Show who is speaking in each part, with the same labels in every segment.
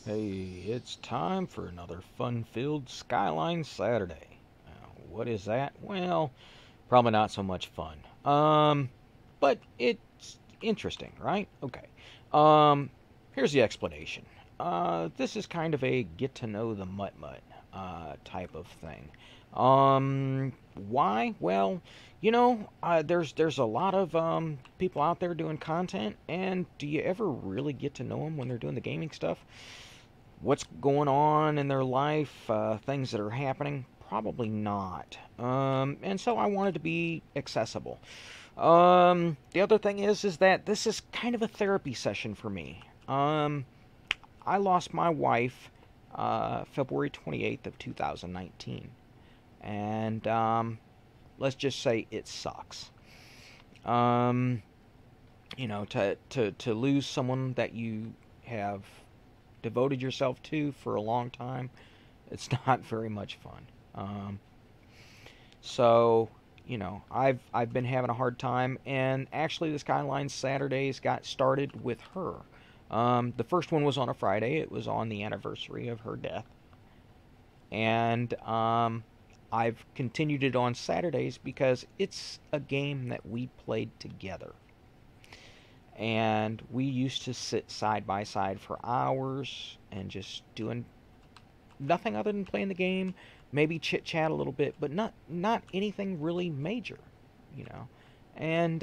Speaker 1: Hey, it's time for another fun-filled Skylines Saturday. What is that? Well, probably not so much fun. But it's interesting, right? Okay. Here's the explanation. This is kind of a get to know the MuttMutt type of thing. Why? Well, there's a lot of people out there doing content, and do you ever really get to know them when they're doing the gaming stuff? What's going on in their life, things that are happening? Probably not. And so I wanted to be accessible. The other thing is that this is kind of a therapy session for me. I lost my wife February 28th of 2019, and let's just say it sucks. Um, to lose someone that you have devoted yourself to for a long time, it's not very much fun. So, I've been having a hard time, and actually, the Skylines Saturdays got started with her. The first one was on a Friday. It was on the anniversary of her death, and I've continued it on Saturdays because it's a game that we played together. And we used to sit side by side for hours and just doing nothing other than playing the game, maybe chit chat a little bit, but not anything really major, you know. And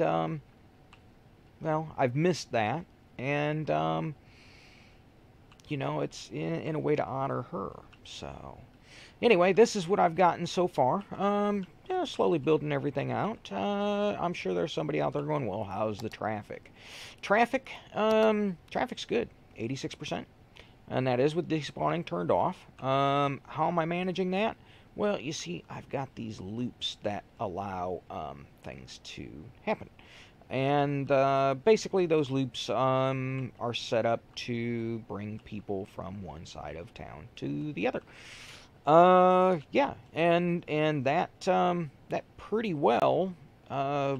Speaker 1: well, I've missed that, and it's in a way to honor her. So anyway, this is what I've gotten so far. Slowly building everything out. I'm sure there's somebody out there going, well, how's the traffic? Traffic's good, 86%. And that is with despawning turned off. How am I managing that? Well, you see, I've got these loops that allow things to happen. And basically, those loops are set up to bring people from one side of town to the other. Yeah, and that pretty well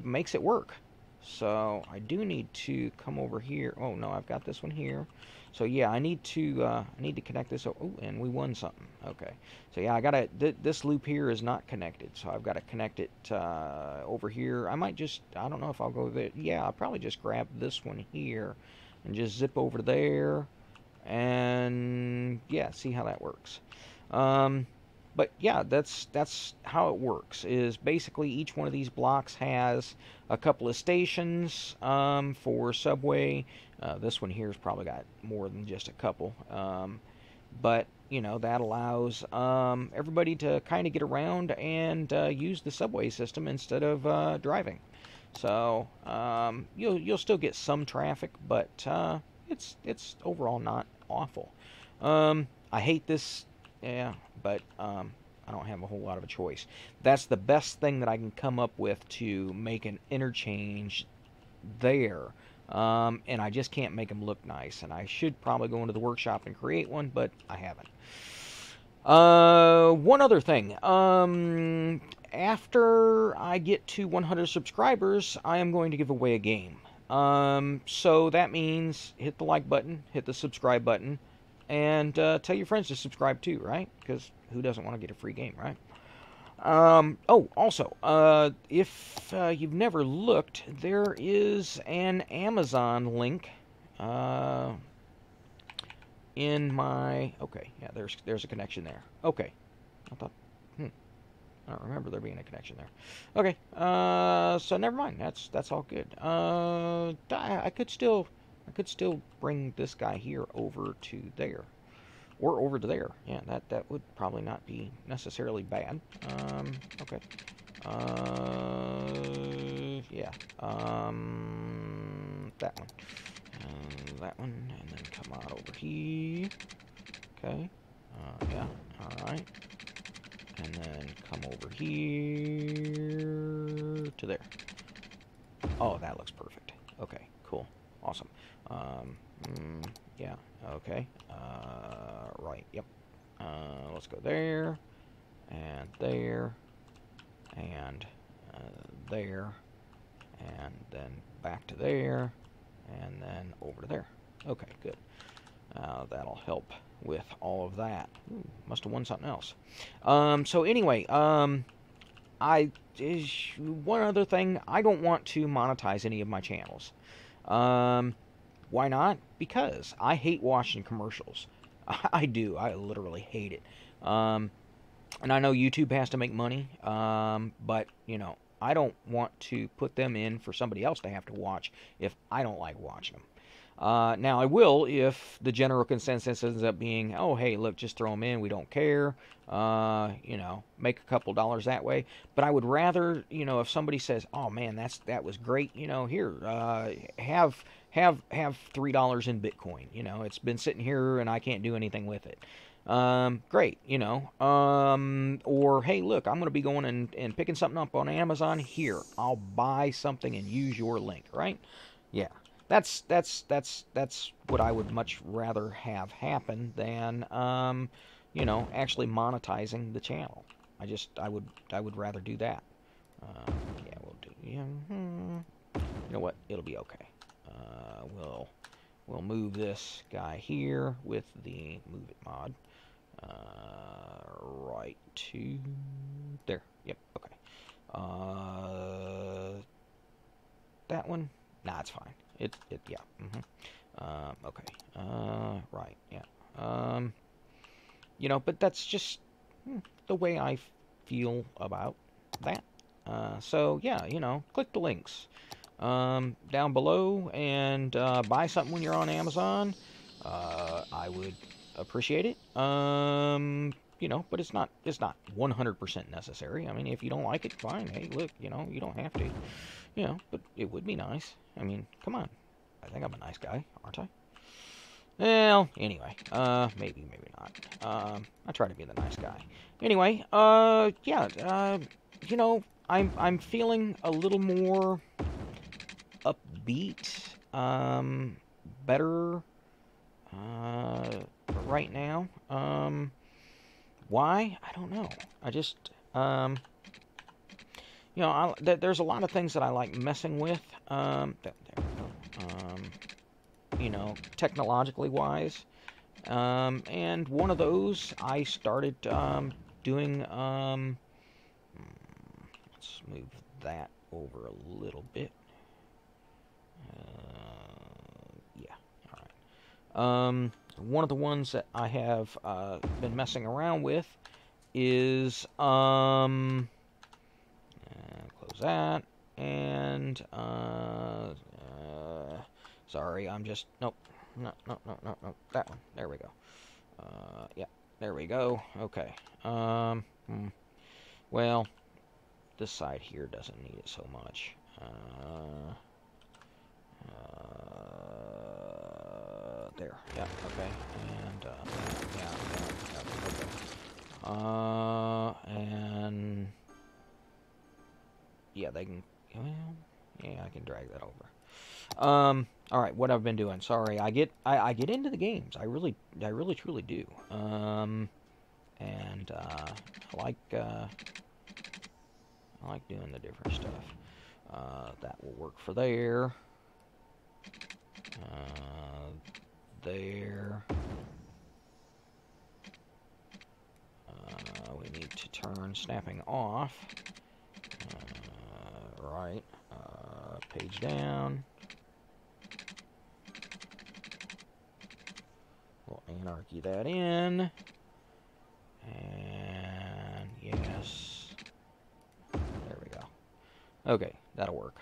Speaker 1: makes it work. So I do need to come over here. Oh no, I've got this one here. So yeah, I need to connect this. Oh, and we won something. Okay. So yeah, this loop here is not connected, so I've got to connect it over here. I don't know if I'll go there. Yeah, I'll probably just grab this one here and just zip over there, and yeah, see how that works. But yeah, that's how it works. Is basically each one of these blocks has a couple of stations for subway. This one here has probably got more than just a couple. But that allows everybody to kind of get around and use the subway system instead of driving. So you'll still get some traffic, but it's overall not awful. I hate this, yeah, but I don't have a whole lot of a choice. That's the best thing that I can come up with to make an interchange there. And I just can't make them look nice. And I should probably go into the workshop and create one, but I haven't. One other thing. After I get to 100 subscribers, I am going to give away a game. So that means hit the like button, hit the subscribe button, and tell your friends to subscribe too, right? Because who doesn't want to get a free game, right? Also, if you've never looked, there is an Amazon link in my... Okay, yeah, there's a connection there. Okay, I thought... I don't remember there being a connection there. Okay, so never mind. That's all good. I could still bring this guy here over to there, or over to there. Yeah, that would probably not be necessarily bad. Okay. Yeah. That one. That one, and then come on over here. Okay. Yeah. All right. And then come over here to there. Oh, that looks perfect. Okay, cool. Awesome. Yeah, okay. Right, yep. Let's go there, and there, and there, and then back to there, and then over to there. Okay, good. That'll help with all of that. Ooh, must have won something else. So anyway, one other thing, I don't want to monetize any of my channels. Why not? Because I hate watching commercials. I do. I literally hate it. And I know YouTube has to make money, but, you know, I don't want to put them in for somebody else to have to watch if I don't like watching them. Now, I will if the general consensus ends up being, oh, hey, look, just throw them in. We don't care. You know, make a couple dollars that way. But I would rather, you know, if somebody says, oh, man, that was great, you know, here, have $3 in Bitcoin. You know, it's been sitting here and I can't do anything with it. Great, you know, or, hey, look, I'm going to be going and picking something up on Amazon. Here, I'll buy something and use your link, right? Yeah, that's what I would much rather have happen than, you know, actually monetizing the channel. I would rather do that. Yeah, we'll do, yeah, you know what, it'll be okay. We'll move this guy here with the Move It mod. Right to there. Yep. Okay. That one. Nah, it's fine. Yeah. Okay. Right. Yeah. You know, but that's just the way I feel about that. So yeah, you know, click the links down below and buy something when you're on Amazon. I would appreciate it. You know, but it's not 100% necessary. I mean, if you don't like it, fine. Hey, look, you know, you don't have to. You know, but it would be nice. I mean, come on. I think I'm a nice guy, aren't I? Well, anyway, maybe not. I try to be the nice guy. Anyway, yeah, you know, I'm feeling a little more upbeat, better, right now. Why? I don't know. I just, you know, there's a lot of things that I like messing with, there we go. You know, technologically wise. And one of those I started, doing, let's move that over a little bit. Yeah, alright. One of the ones that I have been messing around with is, close that, and, sorry, I'm just, nope, no, that one, there we go. Yeah, there we go, okay. Well, this side here doesn't need it so much. There, yeah, okay, and, yeah, okay. And, yeah, they can, well, yeah, I can drag that over. Alright, what I've been doing, sorry, I get into the games, I really truly do, and, I like doing the different stuff. That will work for there. There. We need to turn snapping off. Right. Page down. We'll anarchy that in. And yes. There we go. Okay, that'll work.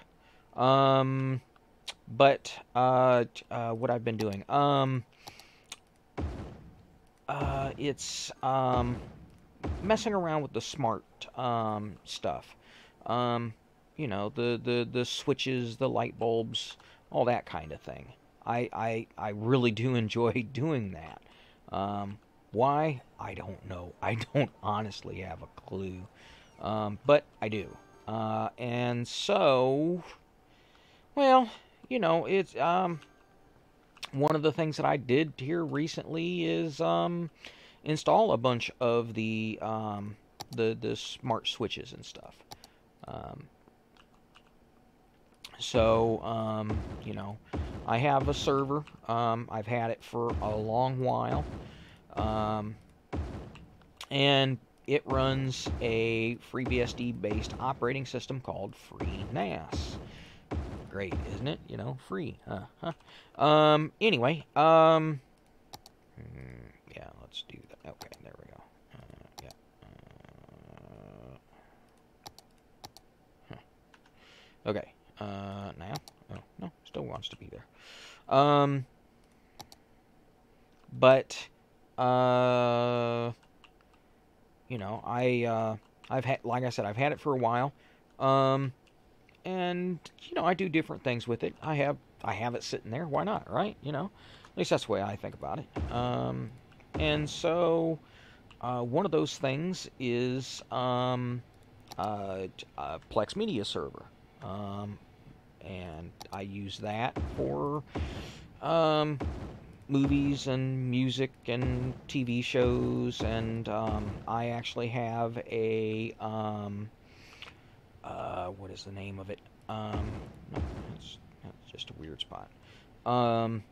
Speaker 1: But what I've been doing, it's messing around with the smart stuff. You know, the switches, the light bulbs, all that kind of thing. I really do enjoy doing that. Why? I don't know. I don't honestly have a clue. But I do. And so, well, you know, it's one of the things that I did here recently is install a bunch of the smart switches and stuff. So, you know, I have a server. I've had it for a long while. Um, and it runs a FreeBSD based operating system called FreeNAS. Great, isn't it? You know, free. Anyway, yeah, let's do that. Okay, there we go. Yeah. Okay. Now? Oh, no, still wants to be there. But, you know, I've had, like I said, I've had it for a while. And, you know, I do different things with it. I have it sitting there. Why not, right? You know, at least that's the way I think about it. And so, one of those things is Plex Media Server. And I use that for um, movies and music and TV shows. And I actually have a what is the name of it? No, that's just a weird spot. One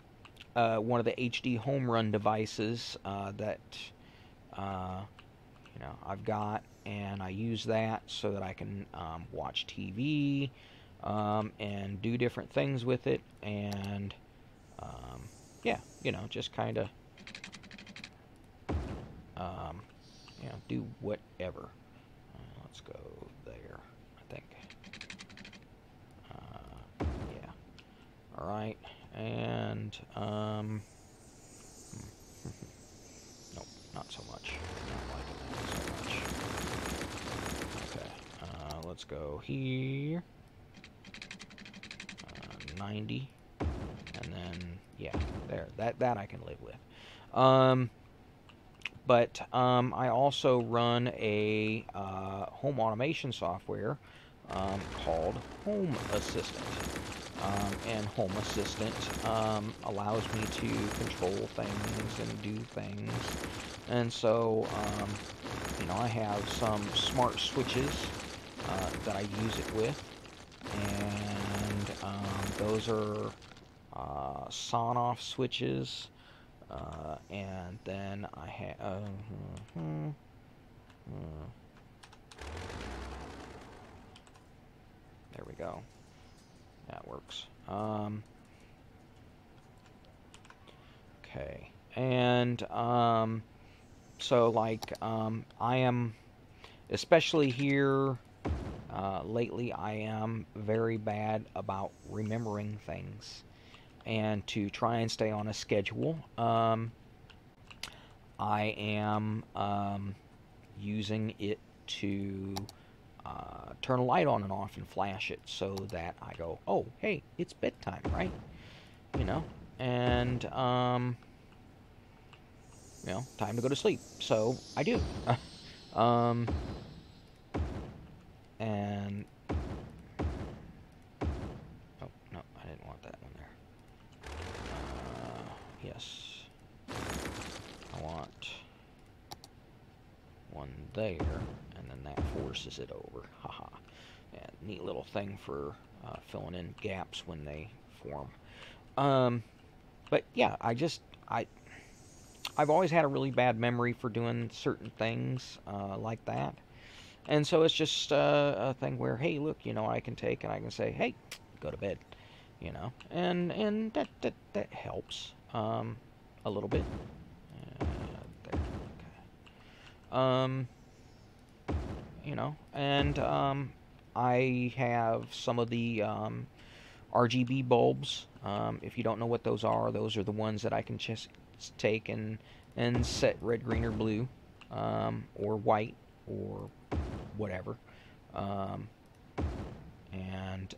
Speaker 1: of the HD home run devices that you know I've got, and I use that so that I can watch TV and do different things with it, and yeah, you know, just kind of you know, do whatever. Let's go there, I think. Yeah. All right, and nope, not so much. Not liking that so much. Okay, let's go here. 90, and then yeah, there. That I can live with. But I also run a home automation software called Home Assistant. And Home Assistant allows me to control things and do things. And so, you know, I have some smart switches that I use it with. And those are sawn-off switches. And then I have... there we go. That works. Okay. And so, like, I am, especially here lately, I am very bad about remembering things. And to try and stay on a schedule, I am using it to turn a light on and off and flash it so that I go, oh, hey, it's bedtime, right? You know, and you know, time to go to sleep. So I do. And oh no, I didn't want that one there. Yes, I want one there, and then that forces it over. Haha. Yeah, neat little thing for filling in gaps when they form. But yeah, I've always had a really bad memory for doing certain things like that. And so it's just a thing where, hey, look, you know, I can take and I can say, hey, go to bed, you know, and that helps a little bit. There, okay. You know, and I have some of the RGB bulbs. If you don't know what those are the ones that I can just take and set red, green, or blue, or white, or whatever. And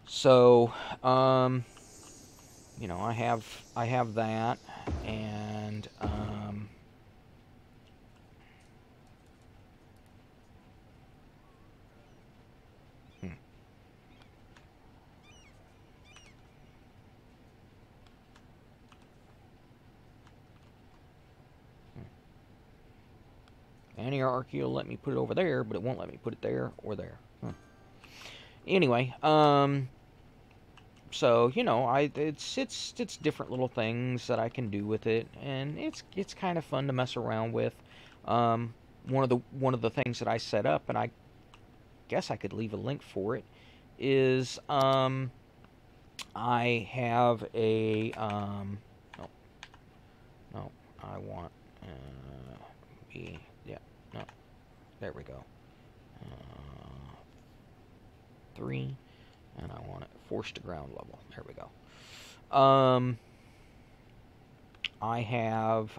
Speaker 1: so you know, I have that, and Anarchy will let me put it over there, but it won't let me put it there or there. Anyway, so you know, it's different little things that I can do with it, and it's kind of fun to mess around with. One of the things that I set up, and I guess I could leave a link for it, is I have a no, no, I want yeah, no, there we go, 3, and I want it forced to ground level. There we go. I have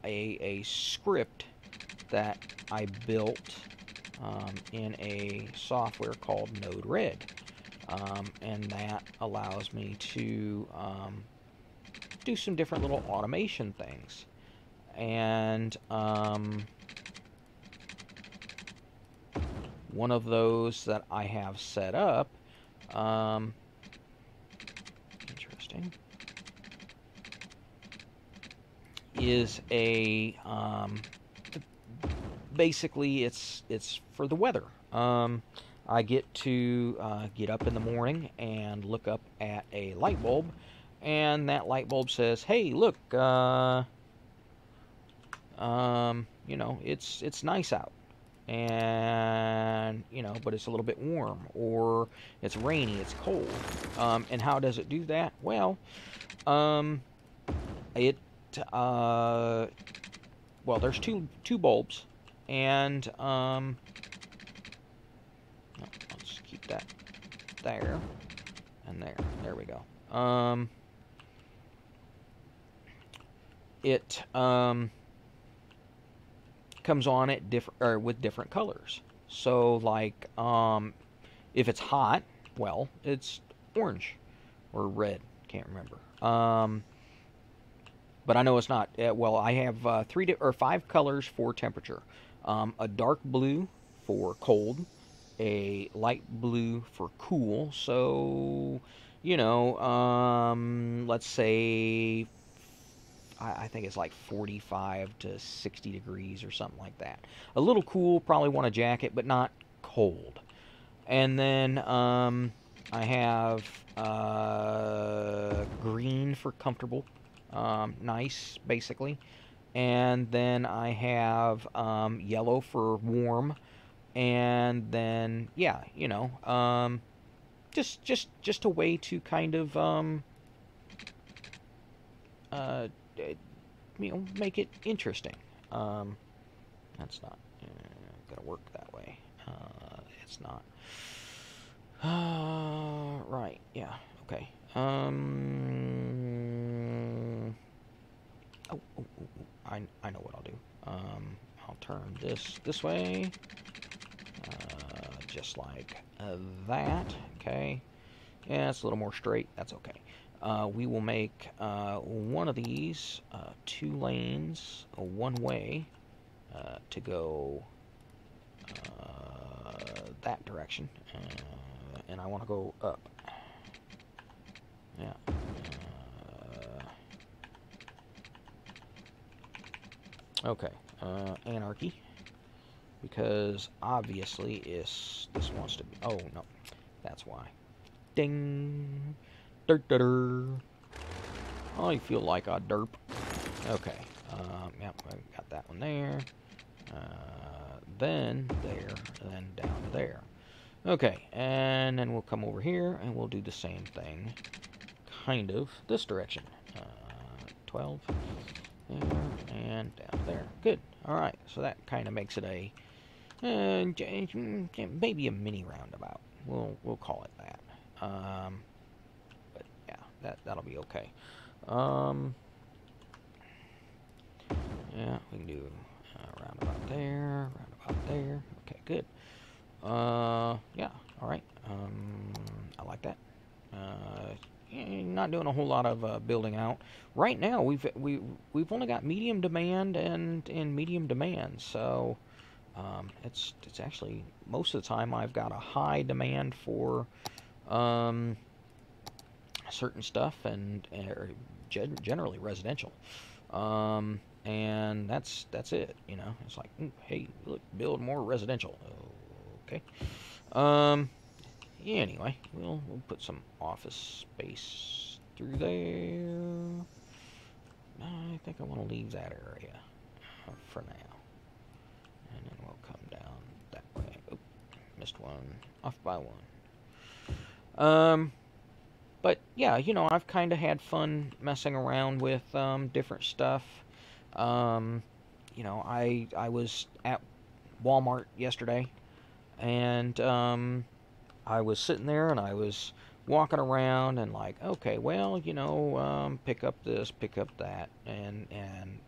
Speaker 1: a script that I built in a software called Node-RED, and that allows me to do some different little automation things. And one of those that I have set up, interesting, is a basically it's for the weather. I get to get up in the morning and look up at a light bulb, and that light bulb says, "Hey, look, you know, it's nice out, and you know, but it's a little bit warm, or it's rainy, it's cold." And how does it do that? Well, well, there's two bulbs, and no, I'll just keep that there and there. There we go. It comes on at with different colors. So like if it's hot, well, it's orange or red, can't remember. But I know it's not. Well, I have 3 or 5 colors for temperature. A dark blue for cold, a light blue for cool. So, you know, let's say I think it's like 45 to 60 degrees or something like that. A little cool, probably want a jacket, but not cold. And then I have green for comfortable, nice, basically. And then I have yellow for warm. And then, yeah, you know, just a way to kind of you know, make it interesting. That's not gonna work that way. It's not. Right. Yeah. Okay. Oh, I know what I'll do. I'll turn this way, just like that. Okay. Yeah, it's a little more straight. That's okay. We will make one of these 2 lanes, one way, to go that direction, and I want to go up. Yeah. Okay. Anarchy, because obviously this wants to be. Oh no, that's why. Ding. I feel like a derp. Okay. Yep, I got that one there. Then there, then down to there. Okay, and then we'll come over here and we'll do the same thing, kind of this direction. 12 there and down there. Good. All right. So that kind of makes it a maybe a mini roundabout. We'll call it that. But yeah, that'll be okay. Yeah, we can do roundabout there, roundabout there. Okay, good. Yeah, all right. I like that. Not doing a whole lot of building out right now. We've only got medium demand and medium demand, so it's actually most of the time I've got a high demand for certain stuff, and generally residential. And that's it. It's like, hey, look, build more residential. Okay. Um, yeah, anyway, we'll put some office space through there. I think I want to leave that area for now, and then we'll come down that way. Oop, missed one, off by one. But yeah, I've kind of had fun messing around with different stuff. I was at Walmart yesterday, and I was sitting there and I was walking around and like, okay, well, pick up this, pick up that, and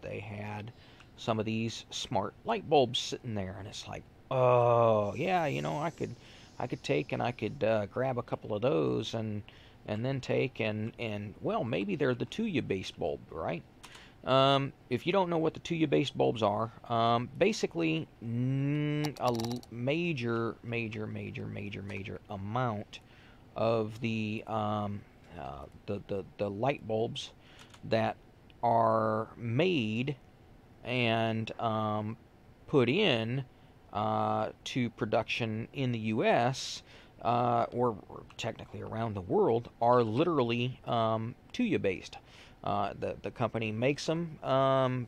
Speaker 1: they had some of these smart light bulbs sitting there, and it's like, oh yeah, I could take and I could grab a couple of those and then take and well, maybe they're the Tuya base bulb, right? If you don't know what the Tuya based bulbs are, basically a major amount of the light bulbs that are made and put in to production in the U.S. Or technically around the world are literally Tuya based. The company makes them,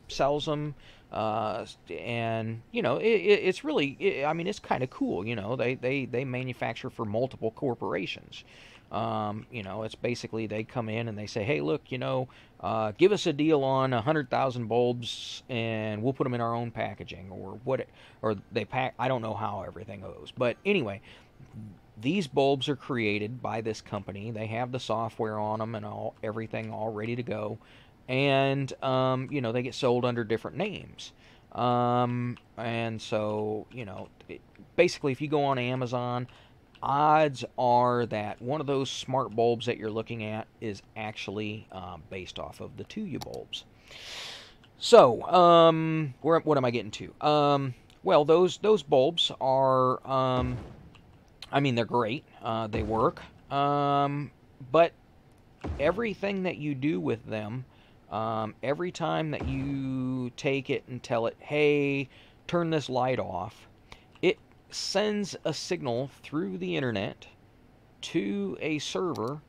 Speaker 1: sells them, and it's really, I mean, it's kind of cool. They manufacture for multiple corporations. It's basically they come in and they say, hey, look, give us a deal on 100,000 bulbs, and we'll put them in our own packaging, or what, or they pack. I don't know how everything goes, but anyway. These bulbs are created by this company. They have the software on them and everything all ready to go, and they get sold under different names. And so basically, if you go on Amazon, odds are that one of those smart bulbs that you're looking at is actually based off of the Tuya bulbs. So, what am I getting to? Well, those bulbs are. I mean, they're great. They work. But everything that you do with them, every time that you take it and tell it, hey, turn this light off, it sends a signal through the internet to a server,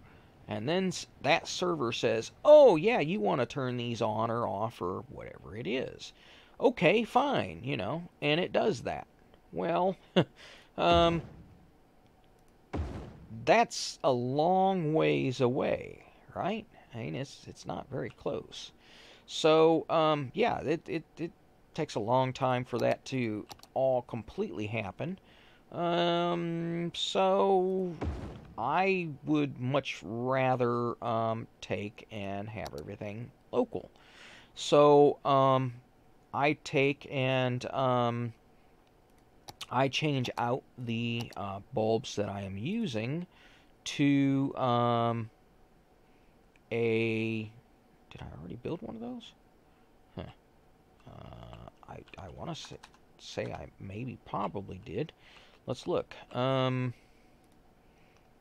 Speaker 1: and then that server says, oh, yeah, you want to turn these on or off or whatever it is. Okay, fine, and it does that. Well, that's a long ways away, right? I mean, it's not very close. So, yeah, it takes a long time for that to all completely happen. So I would much rather take and have everything local. So, I take and I change out the bulbs that I am using to a... Did I already build one of those? Huh. I want to say I maybe probably did. Let's look.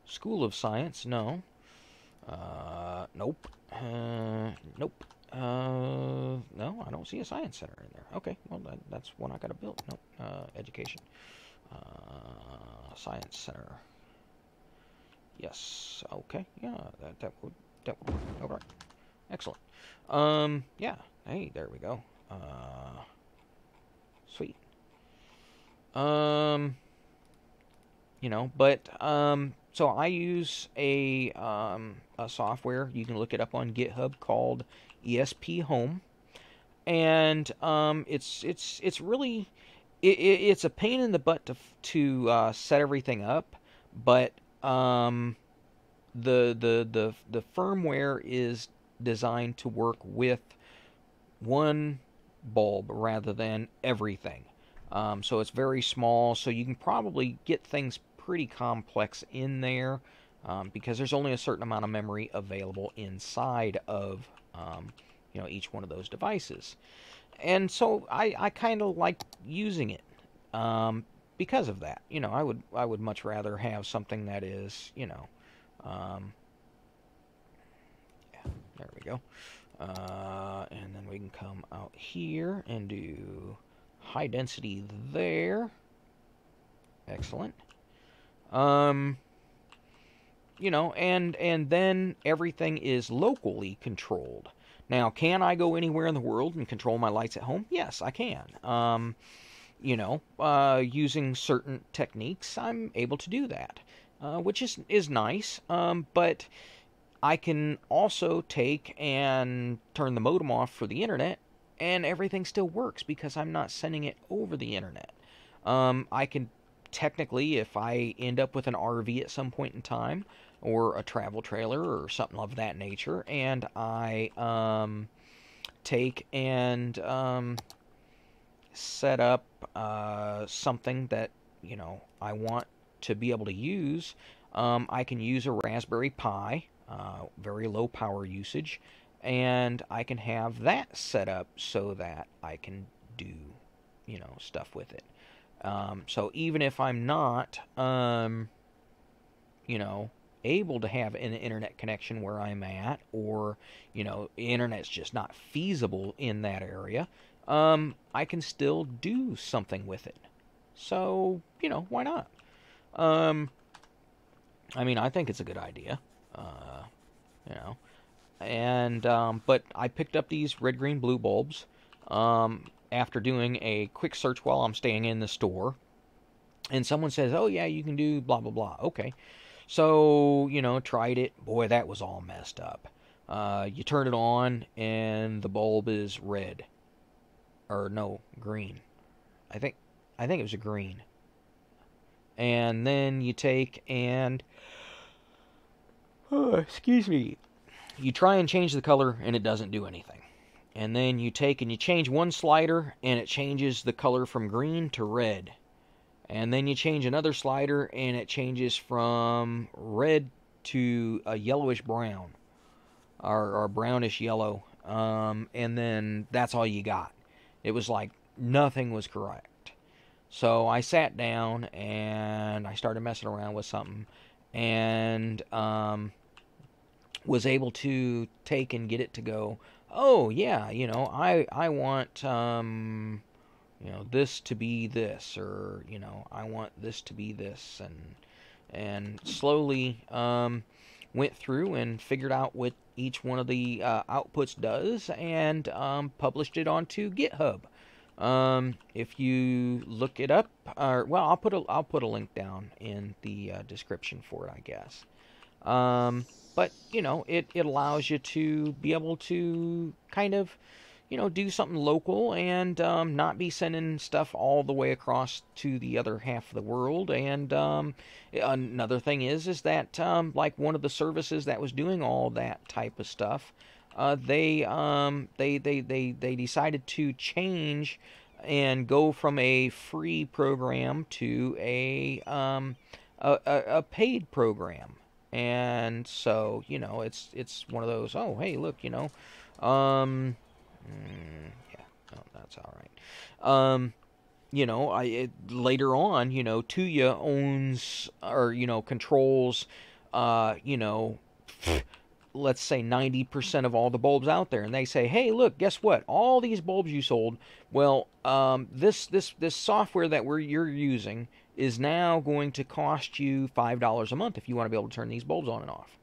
Speaker 1: School of Science, no. Nope. Nope. No, I don't see a science center in there. Okay, well, that's one I gotta build. Nope. Education. Science center. Yes. Okay. Yeah, that would work. All right. Excellent. Yeah. Hey, there we go. Sweet. But so I use a software. You can look it up on GitHub called ESP Home, and it's really it's a pain in the butt to set everything up, but the firmware is designed to work with one bulb rather than everything. So it's very small, so you can probably get things pretty complex in there because there's only a certain amount of memory available inside of each one of those devices. And so I kind of like using it because of that. I would much rather have something that is There we go. And then we can come out here and do high density there. Excellent. You know, and then everything is locally controlled. Now, can I go anywhere in the world and control my lights at home? Yes, I can. You know, using certain techniques, I'm able to do that, which is nice. But I can also take and turn the modem off for the internet, and everything still works because I'm not sending it over the internet. I can technically, if I end up with an RV at some point in time, or a travel trailer or something of that nature, and I take and set up something that, you know, I want to be able to use, I can use a Raspberry Pi, very low power usage, and I can have that set up so that I can do, you know, stuff with it. So even if I'm not, you know, able to have an internet connection where I'm at, or, you know, internet's just not feasible in that area, I can still do something with it. So, you know, why not? I mean, I think it's a good idea. You know, and but I picked up these red, green, blue bulbs after doing a quick search while I'm staying in the store, and someone says, "Oh yeah, you can do blah blah blah." Okay, so you know, tried it. Boy, that was all messed up. You turn it on, and the bulb is red, or no, green. I think it was a green. And then you take and excuse me, you try and change the color, and it doesn't do anything. And then you take and you change one slider, and it changes the color from green to red. And then you change another slider, and it changes from red to a yellowish brown, or brownish yellow. And then that's all you got. It was like nothing was correct. So I sat down and I started messing around with something, and was able to take and get it to go, oh yeah, you know, I want you know, this to be this, or you know, I want this to be this, and slowly went through and figured out what each one of the outputs does, and published it onto GitHub. If you look it up, or well, I'll put a link down in the description for it, I guess. But you know, it allows you to be able to kind of, you know, do something local, and not be sending stuff all the way across to the other half of the world. And another thing is that like one of the services that was doing all that type of stuff, they decided to change and go from a free program to a paid program. And so, you know, it's one of those, oh hey, look, you know, yeah, no, that's all right. You know, later on, you know, Tuya owns, or you know, controls, you know, let's say 90% of all the bulbs out there, and they say, hey, look, guess what? All these bulbs you sold, well, this software that you're using is now going to cost you $5 a month if you want to be able to turn these bulbs on and off.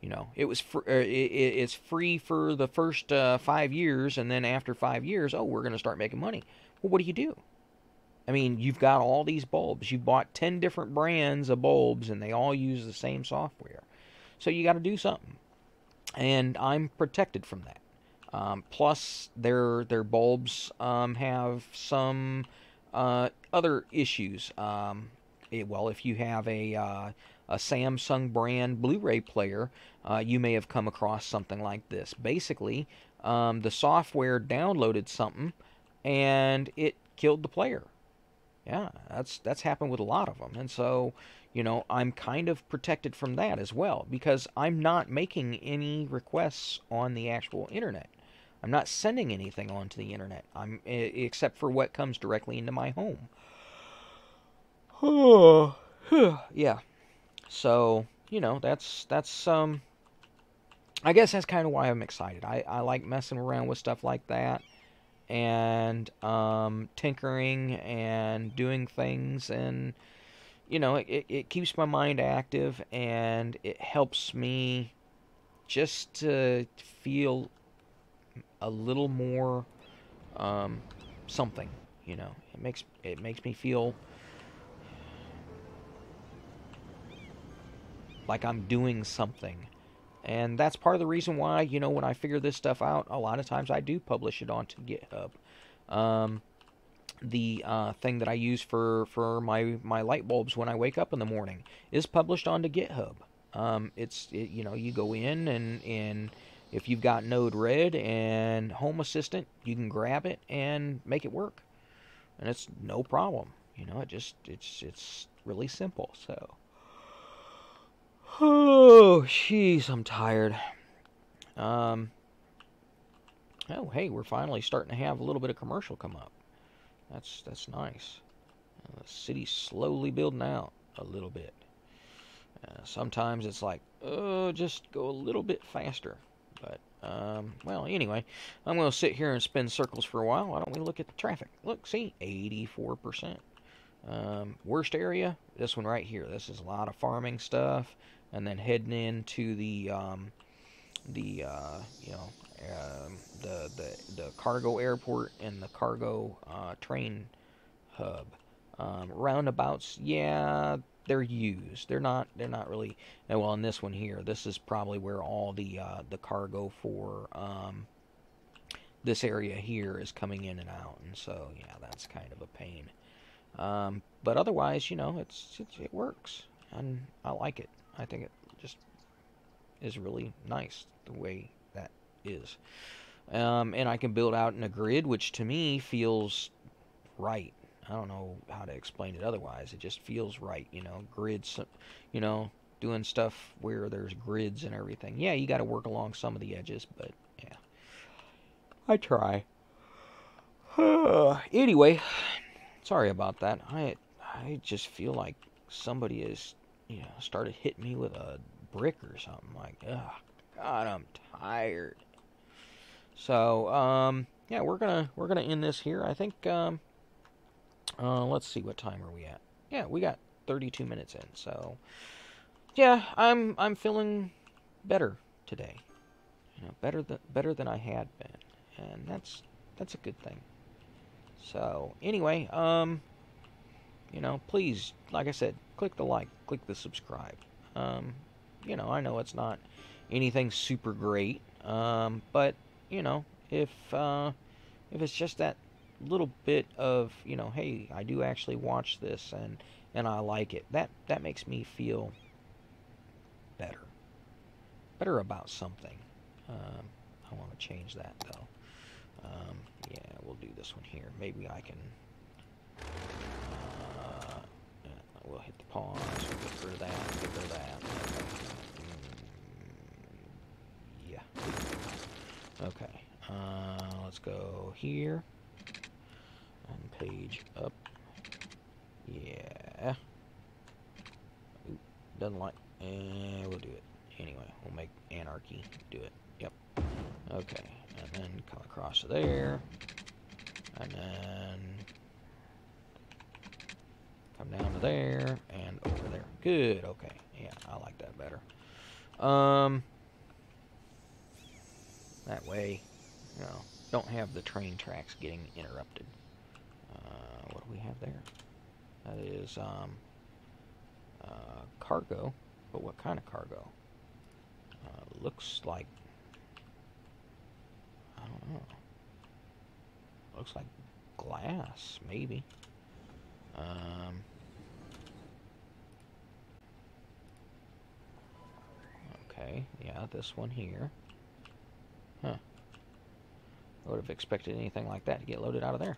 Speaker 1: You know, it's free for the first 5 years, and then after 5 years, oh, we're going to start making money. Well, what do you do? I mean, you've got all these bulbs. You bought 10 different brands of bulbs, and they all use the same software. So you got to do something. And I'm protected from that. Plus, their bulbs have some other issues. Well, if you have a Samsung brand Blu-ray player, you may have come across something like this. Basically, the software downloaded something, and it killed the player. Yeah, that's happened with a lot of them. And so, you know, I'm kind of protected from that as well, because I'm not making any requests on the actual internet. I'm not sending anything onto the internet. Except for what comes directly into my home. Yeah. So, you know, that's I guess that's kind of why I'm excited. I like messing around with stuff like that, and tinkering and doing things, and it keeps my mind active, and it helps me just to feel a little more um, something. It makes me feel like I'm doing something. And that's part of the reason why, when I figure this stuff out, a lot of times I do publish it onto GitHub. Um, the thing that I use for my light bulbs when I wake up in the morning is published onto GitHub. You go in, and if you've got Node-RED and Home Assistant, you can grab it and make it work, and it's no problem. It's really simple. So, oh, jeez, I'm tired. Oh, hey, we're finally starting to have a little bit of commercial come up. That's nice. The city's slowly building out a little bit. Sometimes it's like, oh, just go a little bit faster. But, well, anyway, I'm going to sit here and spin circles for a while. Why don't we look at the traffic? Look, see, 84%. Worst area, this one right here. This is a lot of farming stuff. And then heading into the cargo airport and the cargo train hub. Roundabouts, yeah, they're used. They're not really. Well, in this one here, this is probably where all the cargo for this area here is coming in and out, and so yeah, that's kind of a pain. But otherwise, it works, and I like it. I think it just is really nice the way that is. And I can build out in a grid, which to me feels right. I don't know how to explain it otherwise. It just feels right, grids, doing stuff where there's grids and everything. Yeah, you got to work along some of the edges, but yeah, I try. Anyway, sorry about that. I just feel like somebody has, started hitting me with a brick or something. Like, ugh, God, I'm tired. So, yeah, we're gonna end this here. I think. Let's see, what time are we at? Yeah, we got 32 minutes in. So, yeah, I'm feeling better today. Better than I had been, and that's a good thing. So, anyway, please, like I said, click the like, click the subscribe. I know it's not anything super great, but if it's just that little bit of, hey, I do actually watch this and I like it, that makes me feel better about something. I want to change that though. Yeah, we'll do this one here. Maybe I can. We'll hit the pause. We'll get rid of that. Get rid of that. Yeah. Okay. Let's go here. And page up. Yeah. Oop, doesn't like. We'll do it. Anyway, we'll make anarchy do it. Yep. Okay. And then come across to there. And then come down to there and over there. Good. Okay. Yeah, I like that better. That way, don't have the train tracks getting interrupted. What do we have there? That is cargo, but what kind of cargo? Looks like, I don't know. Looks like glass, maybe. Okay, yeah, this one here. Huh. I would have expected anything like that to get loaded out of there.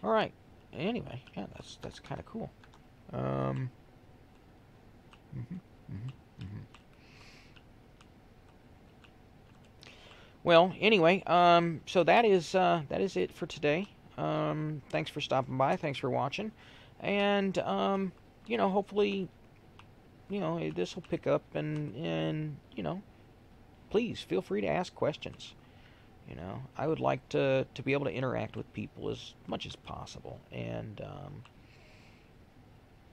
Speaker 1: All right. Anyway, yeah, that's kind of cool. Well, anyway, so that is it for today. Thanks for stopping by. Thanks for watching, and hopefully, this will pick up, and please feel free to ask questions. You know, I would like to be able to interact with people as much as possible, and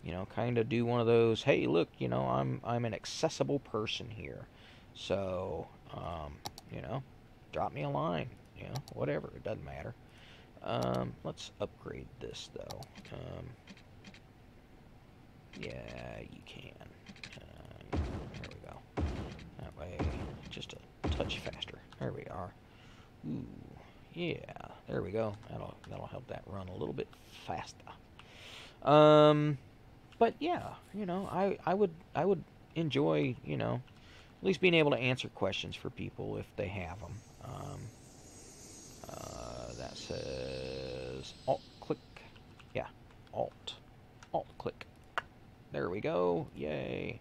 Speaker 1: you know, kind of do one of those, hey, look, you know, I'm an accessible person here, so you know, drop me a line, you know, whatever, it doesn't matter. Let's upgrade this though. Yeah, you can. There we go. That way, just a touch faster. There we are. Ooh, yeah. There we go. That'll help that run a little bit faster. But yeah, you know, I would enjoy, you know, at least being able to answer questions for people if they have them. That says Alt click. Yeah, Alt click. There we go. Yay.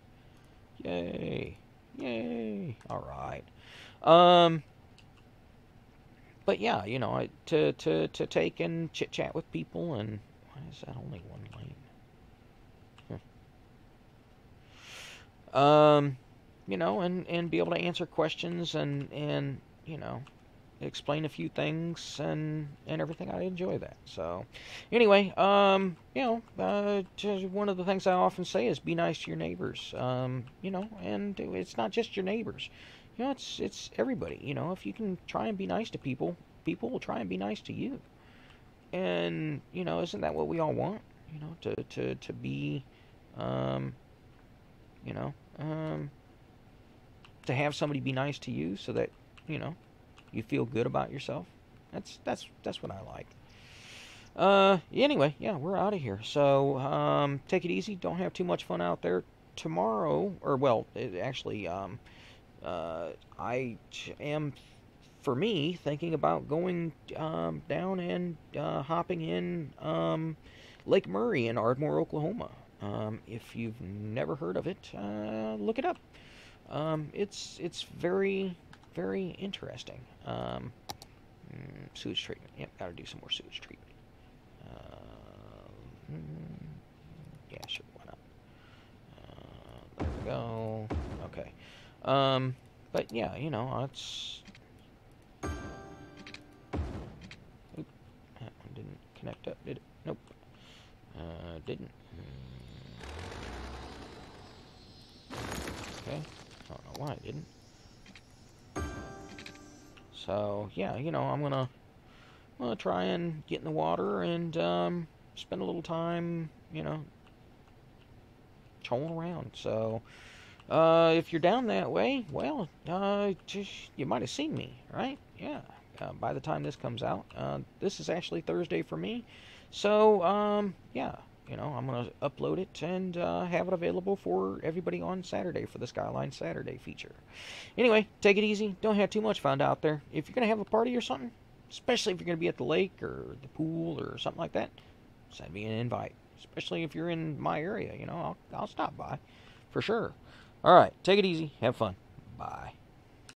Speaker 1: Yay. Yay. All right. But yeah, you know, to take and chit chat with people, and why is that only one lane? You know, and be able to answer questions and you know, explain a few things and everything. I enjoy that. So anyway, you know, just one of the things I often say is be nice to your neighbors. You know, and it's not just your neighbors. You know, it's everybody. You know, if you can try and be nice to people, people will try and be nice to you. And you know, isn't that what we all want? You know, to be, you know, to have somebody be nice to you, so that you know you feel good about yourself. That's what I like. Anyway, yeah, we're out of here. So take it easy. Don't have too much fun out there tomorrow. Or well, actually, I am, for me, thinking about going down and hopping in Lake Murray in Ardmore, Oklahoma. If you've never heard of it, look it up. It's very, very interesting. Sewage treatment. Yep, got to do some more sewage treatment. Yeah, sure, why not? There we go. Okay. But yeah, you know, it's. Oop, that one didn't connect up, did it? Nope. Didn't. Okay. I don't know why it didn't. So yeah, you know, I'm gonna try and get in the water and spend a little time, you know, trolling around. So if you're down that way, well, you might have seen me, right? Yeah. By the time this comes out, this is actually Thursday for me. So yeah, you know, I'm gonna upload it and have it available for everybody on Saturday for the Skylines Saturday feature. Anyway, take it easy. Don't have too much fun out there. If you're gonna have a party or something, especially if you're gonna be at the lake or the pool or something like that, send me an invite. Especially if you're in my area, you know, I'll stop by for sure. All right, take it easy. Have fun. Bye.